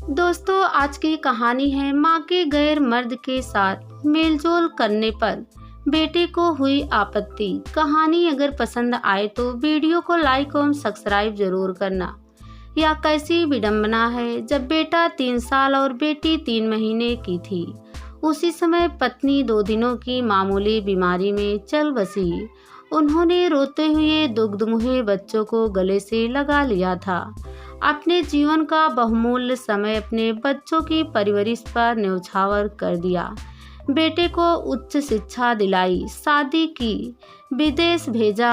दोस्तों, आज की कहानी है माँ के गैर मर्द के साथ मेलजोल करने पर बेटे को हुई आपत्ति। कहानी अगर पसंद आए तो वीडियो को लाइक और सब्सक्राइब जरूर करना। यह कैसी विडंबना है, जब बेटा 3 साल और बेटी 3 महीने की थी, उसी समय पत्नी 2 दिनों की मामूली बीमारी में चल बसी। उन्होंने रोते हुए दुग्धमुहे बच्चों को गले से लगा लिया था। अपने जीवन का बहुमूल्य समय अपने बच्चों की परवरिश पर न्यौछावर कर दिया। बेटे को उच्च शिक्षा दिलाई, शादी की, विदेश भेजा।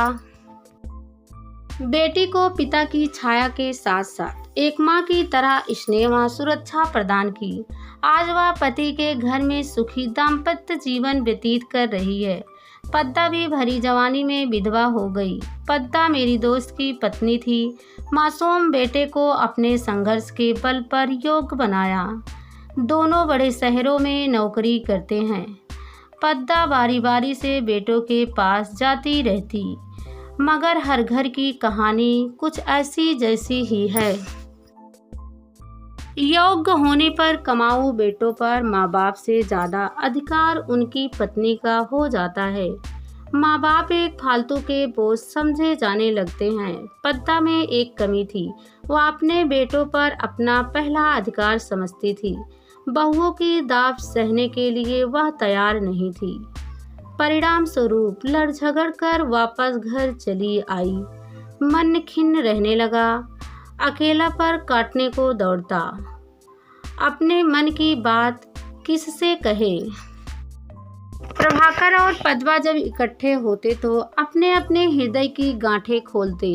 बेटी को पिता की छाया के साथ साथ एक माँ की तरह स्नेह व सुरक्षा प्रदान की। आज वह पति के घर में सुखी दाम्पत्य जीवन व्यतीत कर रही है। पद्दा भी भरी जवानी में विधवा हो गई। पद्दा मेरी दोस्त की पत्नी थी। मासूम बेटे को अपने संघर्ष के बल पर योग्य बनाया। दोनों बड़े शहरों में नौकरी करते हैं। पद्दा बारी बारी से बेटों के पास जाती रहती, मगर हर घर की कहानी कुछ ऐसी जैसी ही है। योग्य होने पर कमाऊ बेटों पर माँ बाप से ज़्यादा अधिकार उनकी पत्नी का हो जाता है। माँ बाप एक फालतू के बोझ समझे जाने लगते हैं। पद्दा में एक कमी थी, वह अपने बेटों पर अपना पहला अधिकार समझती थी। बहुओं की दाब सहने के लिए वह तैयार नहीं थी। परिणाम स्वरूप लड़ झगड़ कर वापस घर चली आई। मन खिन्न रहने लगा, अकेला पर काटने को दौड़ता। अपने मन की बात किससे कहे। प्रभाकर और पद्मा जब इकट्ठे होते तो अपने अपने हृदय की गांठें खोलते।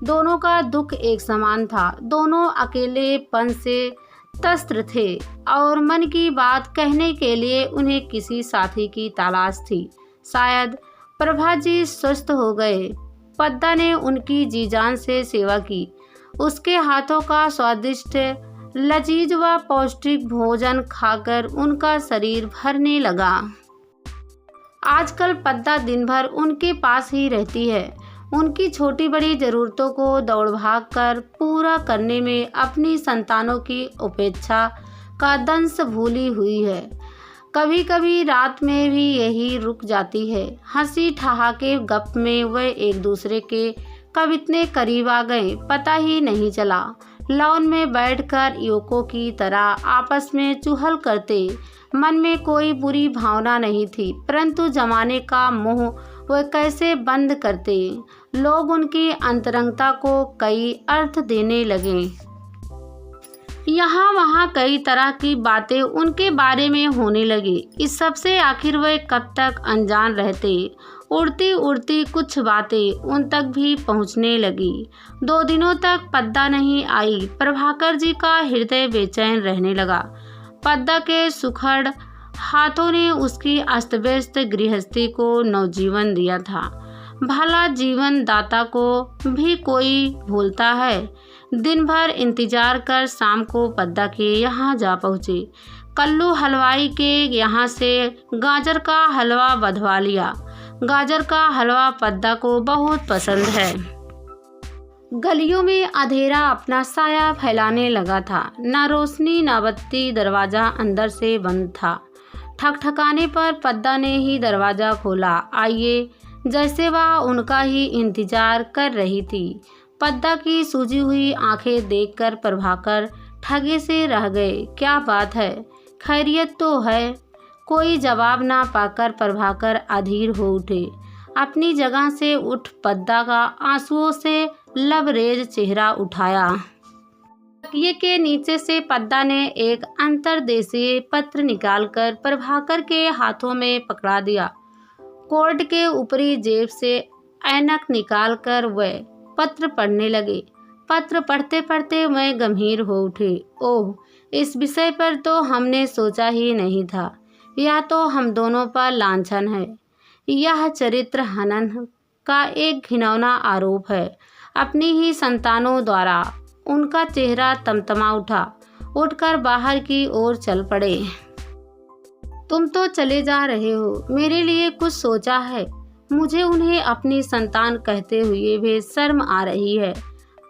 दोनों का दुख एक समान था। दोनों अकेलेपन से त्रस्त थे और मन की बात कहने के लिए उन्हें किसी साथी की तलाश थी। शायद प्रभा जी स्वस्थ हो गए। पद्दा ने उनकी जी जान से सेवा की। उसके हाथों का स्वादिष्ट, लजीज व पौष्टिक भोजन खाकर उनका शरीर भरने लगा। आजकल पद्दा दिन भर उनके पास ही रहती है। उनकी छोटी बड़ी ज़रूरतों को दौड़ भाग कर पूरा करने में अपनी संतानों की उपेक्षा का दंश भूली हुई है। कभी कभी रात में भी यही रुक जाती है। हंसी ठहाके गप में वे एक दूसरे के कब इतने करीब आ गए पता ही नहीं चला। लॉन में बैठकर युवकों की तरह आपस में चुहल करते। मन में कोई बुरी भावना नहीं थी, परंतु जमाने का मोह वे कैसे बंद करते। लोग उनकी अंतरंगता को कई अर्थ देने लगे। यहाँ वहाँ कई तरह की बातें उनके बारे में होने लगी। इस सब से आखिर वे कब तक अनजान रहते। उड़ती उड़ती कुछ बातें उन तक भी पहुँचने लगी। 2 दिनों तक पद्दा नहीं आई। प्रभाकर जी का हृदय बेचैन रहने लगा। पद्दा के सुखड़ हाथों ने उसकी अस्त-व्यस्त गृहस्थी को नवजीवन दिया था। भला जीवन दाता को भी कोई भूलता है। दिन भर इंतजार कर शाम को पद्दा के यहाँ जा पहुँचे। कल्लू हलवाई के यहाँ से गाजर का हलवा बधवा लिया। गाजर का हलवा पद्दा को बहुत पसंद है। गलियों में अंधेरा अपना साया फैलाने लगा था। न रोशनी न बत्ती, दरवाज़ा अंदर से बंद था। ठकठकाने पर पद्दा ने ही दरवाज़ा खोला। आइए, जैसे वह उनका ही इंतजार कर रही थी। पद्दा की सूजी हुई आंखें देखकर प्रभाकर ठगे से रह गए। क्या बात है, खैरियत तो है? कोई जवाब ना पाकर प्रभाकर अधीर हो उठे। अपनी जगह से उठ पद्दा का आंसुओं से लबरेज चेहरा उठाया। तकिए के नीचे से पद्दा ने एक अंतर्देशीय पत्र निकालकर प्रभाकर के हाथों में पकड़ा दिया। कोट के ऊपरी जेब से ऐनक निकालकर वह पत्र पढ़ने लगे। पत्र पढ़ते पढ़ते वह गंभीर हो उठे। ओह, इस विषय पर तो हमने सोचा ही नहीं था। यह तो हम दोनों पर लांछन है। यह चरित्र हनन का एक घिनौना आरोप है। अपनी ही संतानों द्वारा। उनका चेहरा तमतमा उठा। उठकर बाहर की ओर चल पड़े। तुम तो चले जा रहे हो, मेरे लिए कुछ सोचा है? मुझे उन्हें अपनी संतान कहते हुए भी शर्म आ रही है।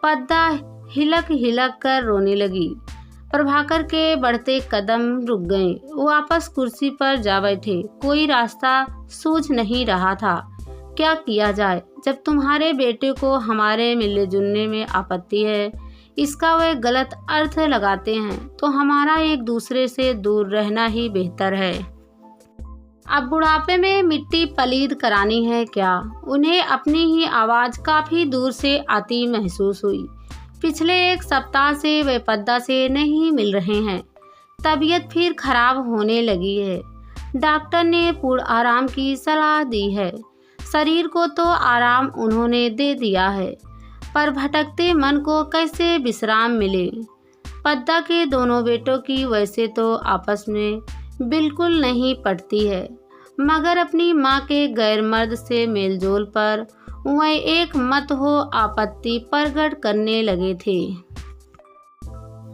पद्दा हिलक हिलक कर रोने लगी। प्रभाकर के बढ़ते कदम रुक गए। वापस कुर्सी पर जा बैठे। कोई रास्ता सूझ नहीं रहा था। क्या किया जाए? जब तुम्हारे बेटे को हमारे मिलने जुलने में आपत्ति है, इसका वे गलत अर्थ लगाते हैं, तो हमारा एक दूसरे से दूर रहना ही बेहतर है। अब बुढ़ापे में मिट्टी पलीद करानी है क्या? उन्हें अपनी ही आवाज़ काफ़ी दूर से आती महसूस हुई। पिछले एक सप्ताह से वे पद्दा से नहीं मिल रहे हैं। तबीयत फिर खराब होने लगी है। डॉक्टर ने पूर्ण आराम की सलाह दी है। शरीर को तो आराम उन्होंने दे दिया है, पर भटकते मन को कैसे विश्राम मिले? पद्दा के दोनों बेटों की वैसे तो आपस में बिल्कुल नहीं पटती है, मगर अपनी माँ के गैर मर्द से मेलजोल पर वह एक मत हो आपत्ति प्रकट करने लगे थे।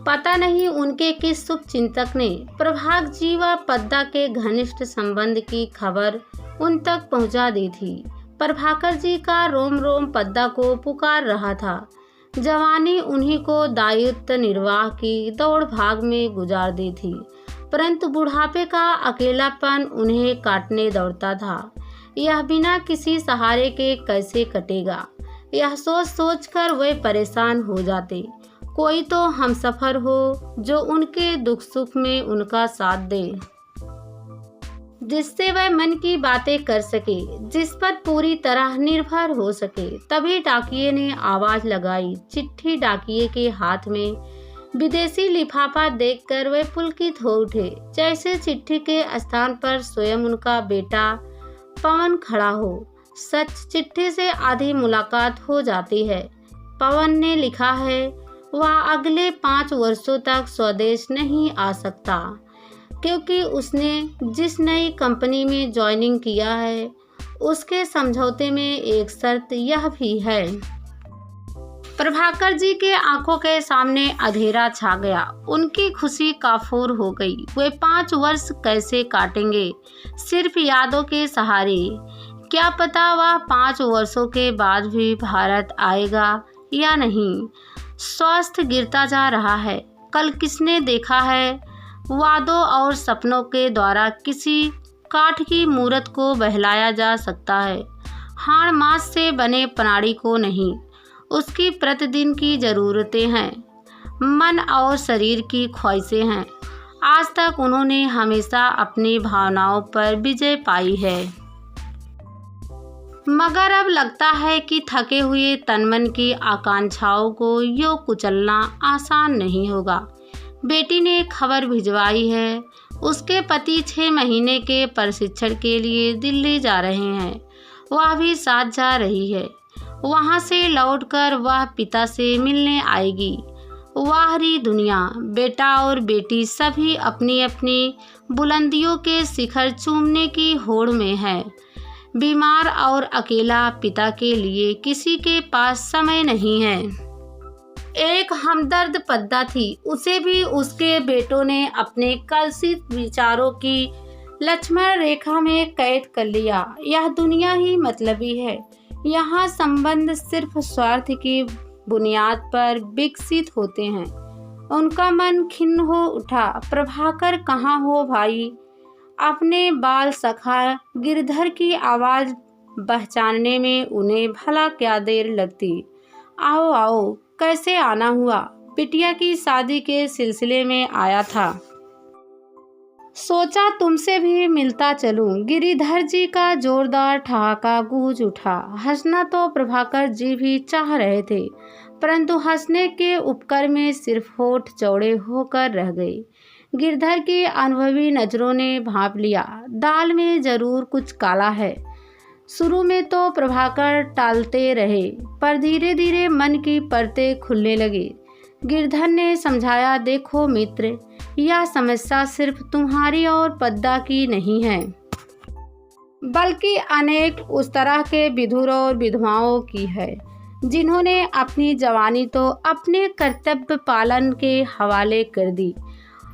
पता नहीं उनके किस शुभ चिंतक ने प्रभाक जी व पद्दा के घनिष्ठ संबंध की खबर उन तक पहुंचा दी थी। प्रभाकर जी का रोम रोम पद्दा को पुकार रहा था। जवानी उन्हीं को दायित्व निर्वाह की दौड़ भाग में गुजार दी थी, परंतु बुढ़ापे का अकेलापन उन्हें काटने दौड़ता था। यह बिना किसी सहारे के कैसे कटेगा, यह सोच सोच कर वे परेशान हो जाते। कोई तो हमसफर हो जो उनके दुख सुख में उनका साथ दे, जिससे वह मन की बातें कर सके, जिस पर पूरी तरह निर्भर हो सके। तभी डाकिये ने आवाज लगाई। चिट्ठी डाकिये के हाथ में विदेशी लिफाफा देखकर वे पुलकित हो उठे, जैसे चिट्ठी के स्थान पर स्वयं उनका बेटा पवन खड़ा हो। सच, चिट्ठी से आधी मुलाकात हो जाती है। पवन ने लिखा है वह अगले 5 वर्षों तक स्वदेश नहीं आ सकता, क्योंकि उसने जिस नई कंपनी में ज्वाइनिंग किया है उसके समझौते में एक शर्त यह भी है। प्रभाकर जी के आंखों के सामने अंधेरा छा गया। उनकी खुशी काफूर हो गई। वे 5 वर्ष कैसे काटेंगे? सिर्फ यादों के सहारे। क्या पता वह 5 वर्षों के बाद भी भारत आएगा या नहीं। स्वास्थ्य गिरता जा रहा है। कल किसने देखा है वादों और सपनों के द्वारा किसी काठ की मूरत को बहलाया जा सकता है, हाड़ मांस से बने प्राणी को नहीं। उसकी प्रतिदिन की ज़रूरतें हैं, मन और शरीर की ख्वाहिशें हैं। आज तक उन्होंने हमेशा अपनी भावनाओं पर विजय पाई है, मगर अब लगता है कि थके हुए तन मन की आकांक्षाओं को यूं कुचलना आसान नहीं होगा। बेटी ने खबर भिजवाई है, उसके पति 6 महीने के प्रशिक्षण के लिए दिल्ली जा रहे हैं। वह भी साथ जा रही है। वहां से लौटकर वह पिता से मिलने आएगी। वाहरी दुनिया, बेटा और बेटी सभी अपनी अपनी बुलंदियों के शिखर चूमने की होड़ में है। बीमार और अकेला पिता के लिए किसी के पास समय नहीं है। एक हमदर्द पद्दा थी, उसे भी उसके बेटों ने अपने कलुषित विचारों की लक्ष्मण रेखा में कैद कर लिया। यह दुनिया ही मतलबी है। यहाँ संबंध सिर्फ स्वार्थ की बुनियाद पर विकसित होते हैं। उनका मन खिन्न हो उठा। प्रभाकर कहाँ हो भाई? अपने बाल सखा गिरधर की आवाज़ पहचानने में उन्हें भला क्या देर लगती। आओ आओ, कैसे आना हुआ? बिटिया की शादी के सिलसिले में आया था, सोचा तुमसे भी मिलता चलूं। गिरिधर जी का जोरदार ठहाका गूंज उठा। हंसना तो प्रभाकर जी भी चाह रहे थे, परंतु हंसने के उपकर में सिर्फ होठ चौड़े होकर रह गए। गिरधर की अनुभवी नजरों ने भांप लिया, दाल में जरूर कुछ काला है। शुरू में तो प्रभाकर टालते रहे, पर धीरे धीरे मन की परतें खुलने लगी। गिरधर ने समझाया, देखो मित्र, यह समस्या सिर्फ तुम्हारी और पद्दा की नहीं है, बल्कि अनेक उस तरह के विधुर और विधवाओं की है, जिन्होंने अपनी जवानी तो अपने कर्तव्य पालन के हवाले कर दी,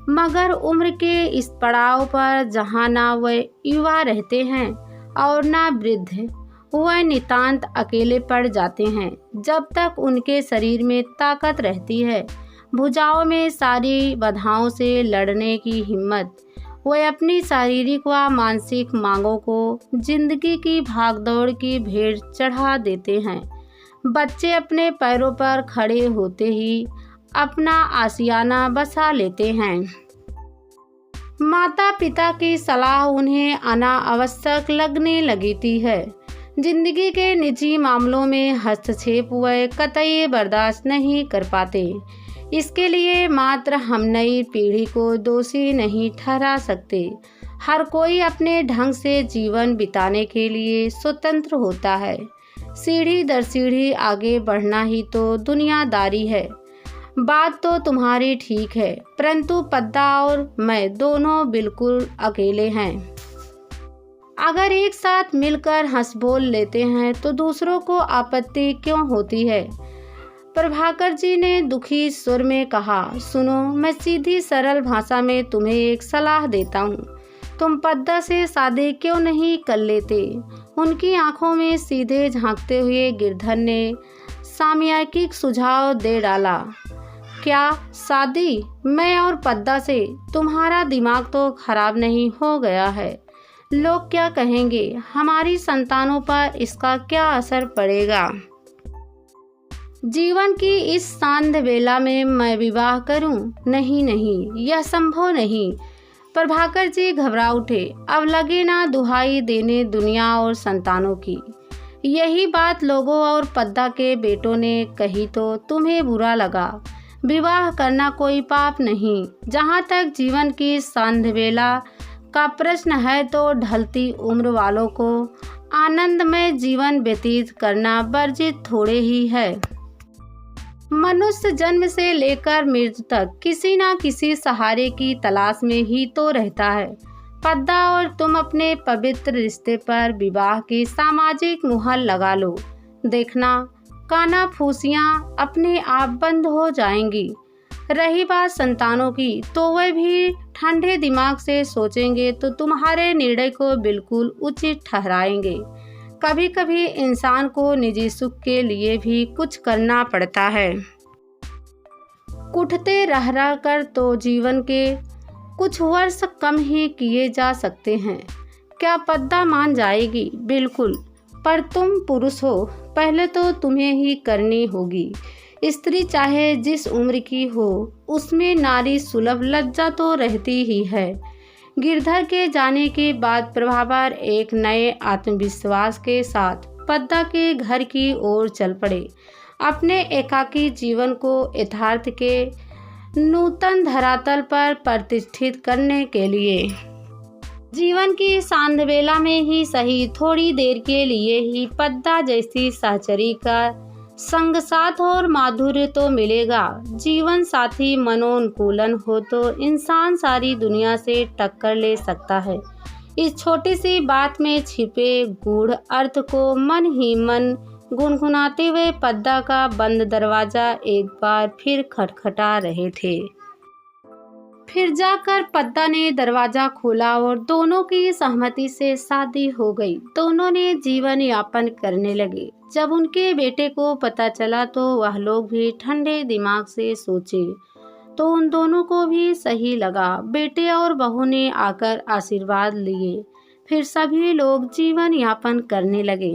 मगर उम्र के इस पड़ाव पर जहाँ ना वे युवा रहते हैं और ना वृद्ध, वह नितांत अकेले पड़ जाते हैं। जब तक उनके शरीर में ताकत रहती है, भुजाओं में सारी बाधाओं से लड़ने की हिम्मत। वे अपनी शारीरिक व मानसिक मांगों को जिंदगी की भागदौड़ की भेड़ चढ़ा देते हैं। बच्चे अपने पैरों पर खड़े होते ही अपना आशियाना बसा लेते हैं। माता पिता की सलाह उन्हें अनावश्यक लगने लगती है। जिंदगी के निजी मामलों में हस्तक्षेप वे कतई बर्दाश्त नहीं कर पाते। इसके लिए मात्र हम नई पीढ़ी को दोषी नहीं ठहरा सकते। हर कोई अपने ढंग से जीवन बिताने के लिए स्वतंत्र होता है। सीढ़ी दर सीढ़ी आगे बढ़ना ही तो दुनियादारी है। बात तो तुम्हारी ठीक है, परंतु पद्दा और मैं दोनों बिल्कुल अकेले हैं। अगर एक साथ मिलकर हंस बोल लेते हैं तो दूसरों को आपत्ति क्यों होती है? प्रभाकर जी ने दुखी सुर में कहा, सुनो, मैं सीधी सरल भाषा में तुम्हें एक सलाह देता हूँ। तुम पद्दा से शादी क्यों नहीं कर लेते? उनकी आंखों में सीधे झांकते हुए गिरधर ने सामयिक सुझाव दे डाला। क्या शादी? मैं और पद्दा से? तुम्हारा दिमाग तो खराब नहीं हो गया है? लोग क्या कहेंगे? हमारी संतानों पर इसका क्या असर पड़ेगा? जीवन की इस सांध बेला में मैं विवाह करूं? नहीं नहीं, यह संभव नहीं। प्रभाकर जी घबरा उठे। अब लगे ना दुहाई देने दुनिया और संतानों की। यही बात लोगों और पद्दा के बेटों ने कही तो तुम्हें बुरा लगा। विवाह करना कोई पाप नहीं। जहाँ तक जीवन की सांधवेला का प्रश्न है तो ढलती उम्र वालों को आनंदमय जीवन व्यतीत करना वर्जित थोड़े ही है। मनुष्य जन्म से लेकर मृत्यु तक किसी न किसी सहारे की तलाश में ही तो रहता है। पद्दा और तुम अपने पवित्र रिश्ते पर विवाह की सामाजिक मुहर लगा लो। देखना, काना फूसियाँ अपने आप बंद हो जाएंगी। रही बात संतानों की, तो वे भी ठंडे दिमाग से सोचेंगे तो तुम्हारे निर्णय को बिल्कुल उचित ठहराएंगे। कभी कभी इंसान को निजी सुख के लिए भी कुछ करना पड़ता है। कुटते रह रह कर तो जीवन के कुछ वर्ष कम ही किए जा सकते हैं। क्या पद्दा मान जाएगी? बिल्कुल, पर तुम पुरुष हो, पहले तो तुम्हें ही करनी होगी। स्त्री चाहे जिस उम्र की हो, उसमें नारी सुलभ लज्जा तो रहती ही है। गिरधर के जाने के बाद प्रभाकर एक नए आत्मविश्वास के साथ पद्दा के घर की ओर चल पड़े, अपने एकाकी जीवन को यथार्थ के नूतन धरातल पर प्रतिष्ठित करने के लिए। जीवन की सांधवेला में ही सही, थोड़ी देर के लिए ही पद्दा जैसी सहचरी का संग साथ और माधुर्य तो मिलेगा। जीवन साथी मनोनुकूलन हो तो इंसान सारी दुनिया से टक्कर ले सकता है। इस छोटी सी बात में छिपे गूढ़ अर्थ को मन ही मन गुनगुनाते हुए पद्दा का बंद दरवाजा एक बार फिर खटखटा रहे थे। फिर जाकर पद्दा ने दरवाजा खोला और दोनों की सहमति से शादी हो गई। दोनों ने जीवन यापन करने लगे। जब उनके बेटे को पता चला तो वह लोग भी ठंडे दिमाग से सोचे तो उन दोनों को भी सही लगा। बेटे और बहू ने आकर आशीर्वाद लिए। फिर सभी लोग जीवन यापन करने लगे।